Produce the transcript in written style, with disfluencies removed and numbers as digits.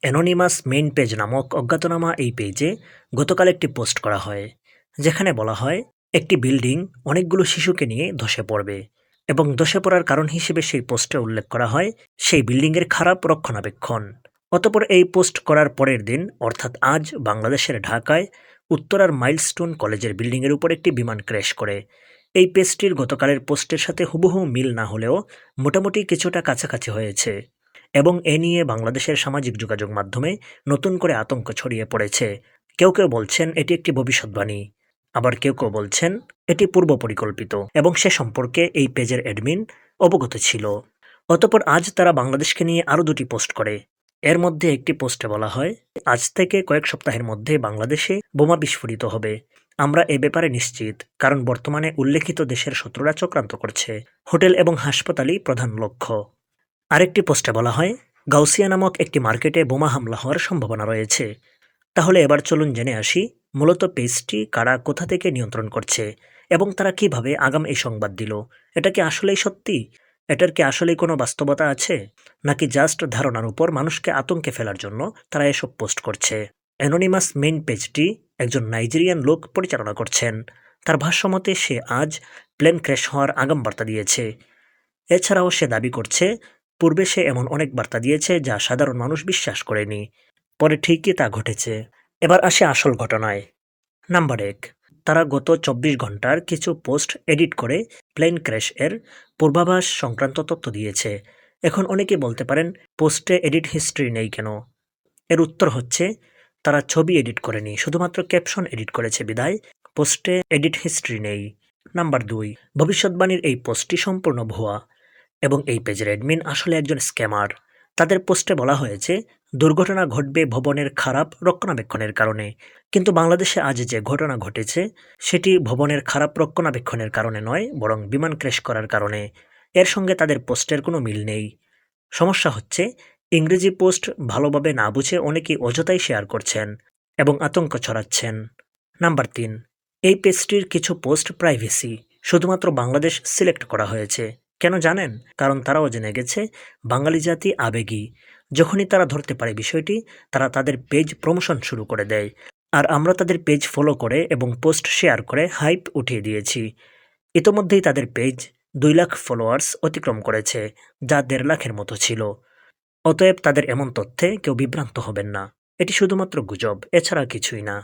Anonymous main page নামক অজ্ঞাতনামা এই পেজে গতকাল একটি পোস্ট করা হয়, যেখানে বলা হয় একটি বিল্ডিং অনেকগুলো শিশুকে নিয়ে ধসে পড়বে এবং ধসে পড়ার কারণ হিসেবে সেই পোস্টে উল্লেখ করা হয় সেই বিল্ডিংয়ের খারাপ রক্ষণাবেক্ষণ। অতঃপর এই পোস্ট করার পরের দিন অর্থাৎ আজ বাংলাদেশের ঢাকায় উত্তরার মাইলস্টোন কলেজের বিল্ডিংয়ের উপর একটি বিমান ক্র্যাশ করে। এই পেজটির গতকালের পোস্টের সাথে হুবহু মিল না হলেও মোটামুটি কিছুটা কাছাকাছি হয়েছে এবং এ নিয়ে বাংলাদেশের সামাজিক যোগাযোগ মাধ্যমে নতুন করে আতঙ্ক ছড়িয়ে পড়েছে। কেউ কেউ বলছেন এটি একটি ভবিষ্যৎবাণী, আবার কেউ কেউ বলছেন এটি পূর্ব পরিকল্পিত এবং সে সম্পর্কে এই পেজের অ্যাডমিন অবগত ছিল। অতঃপর আজ তারা বাংলাদেশকে নিয়ে আরও দুটি পোস্ট করে। এর মধ্যে একটি পোস্টে বলা হয়, আজ থেকে কয়েক সপ্তাহের মধ্যে বাংলাদেশে বোমা বিস্ফোরিত হবে। আমরা এ ব্যাপারে নিশ্চিত, কারণ বর্তমানে উল্লেখিত দেশের শত্রুরা চক্রান্ত করছে। হোটেল এবং হাসপাতালই প্রধান লক্ষ্য। আরেকটি পোস্টে বলা হয়, গাউসিয়া নামক একটি মার্কেটে বোমা হামলা হওয়ার সম্ভাবনা রয়েছে। তাহলে এবার চলুন জেনে আসি মূলত পেজটি কারা কোথা থেকে নিয়ন্ত্রণ করছে এবং তারা কিভাবে আগাম এই সংবাদ দিল। এটা কি আসলেই সত্যি? এটার কি আসলেই কোনো বাস্তবতা আছে, নাকি জাস্ট ধারণার উপর মানুষকে আতঙ্কে ফেলার জন্য তারা এসব পোস্ট করছে? অ্যানোনিমাস মেইন পেজটি একজন নাইজেরিয়ান লোক পরিচালনা করছেন। তার ভাষ্যমতে সে আজ প্লেন ক্র্যাশ হওয়ার আগাম বার্তা দিয়েছে। এছাড়াও সে দাবি করছে পূর্বে সে এমন অনেক বার্তা দিয়েছে যা সাধারণ মানুষ বিশ্বাস করেনি, পরে ঠিকই তা ঘটেছে। এবার আসে আসল ঘটনায়। নাম্বার 1, তারা গত 24 ঘন্টার কিছু পোস্ট এডিট করে প্লেন ক্র্যাশ এর পূর্বাভাস সংক্রান্ত তথ্য দিয়েছে। এখন অনেকে বলতে পারেন পোস্টে এডিট হিস্ট্রি নেই কেন? এর উত্তর হচ্ছে তারা ছবি এডিট করেনি, শুধুমাত্র ক্যাপশন এডিট করেছে বিদায় পোস্টে এডিট হিস্ট্রি নেই। নাম্বার 2, ভবিষ্যৎবাণীর এই পোস্টটি সম্পূর্ণ ভুয়া এবং এই পেজের অ্যাডমিন আসলে একজন স্ক্যামার। তাদের পোস্টে বলা হয়েছে দুর্ঘটনা ঘটবে ভবনের খারাপ রক্ষণাবেক্ষণের কারণে, কিন্তু বাংলাদেশে আজ যে ঘটনা ঘটেছে সেটি ভবনের খারাপ রক্ষণাবেক্ষণের কারণে নয়, বরং বিমান ক্র্যাশ করার কারণে। এর সঙ্গে তাদের পোস্টের কোনো মিল নেই। সমস্যা হচ্ছে ইংরেজি পোস্ট ভালোভাবে না বুঝে অনেকেই অযথাই শেয়ার করছেন এবং আতঙ্ক ছড়াচ্ছেন। নাম্বার 3, এই পেজটির কিছু পোস্ট প্রাইভেসি, শুধুমাত্র বাংলাদেশ সিলেক্ট করা হয়েছে। কেন জানেন? কারণ তারাও জেনে গেছে বাঙালি জাতি আবেগী। যখনই তারা ধরতে পারে বিষয়টি, তারা তাদের পেজ প্রমোশন শুরু করে দেয়। আর আমরা তাদের পেজ ফলো করে এবং পোস্ট শেয়ার করে হাইপ উঠিয়ে দিয়েছি। ইতোমধ্যেই তাদের পেজ 2 লাখ ফলোয়ার্স অতিক্রম করেছে, যা 1.5 লাখের মতো ছিল। অতএব তাদের এমন তথ্যে কেউ বিভ্রান্ত হবেন না। এটি শুধুমাত্র গুজব, এছাড়া কিছুই না।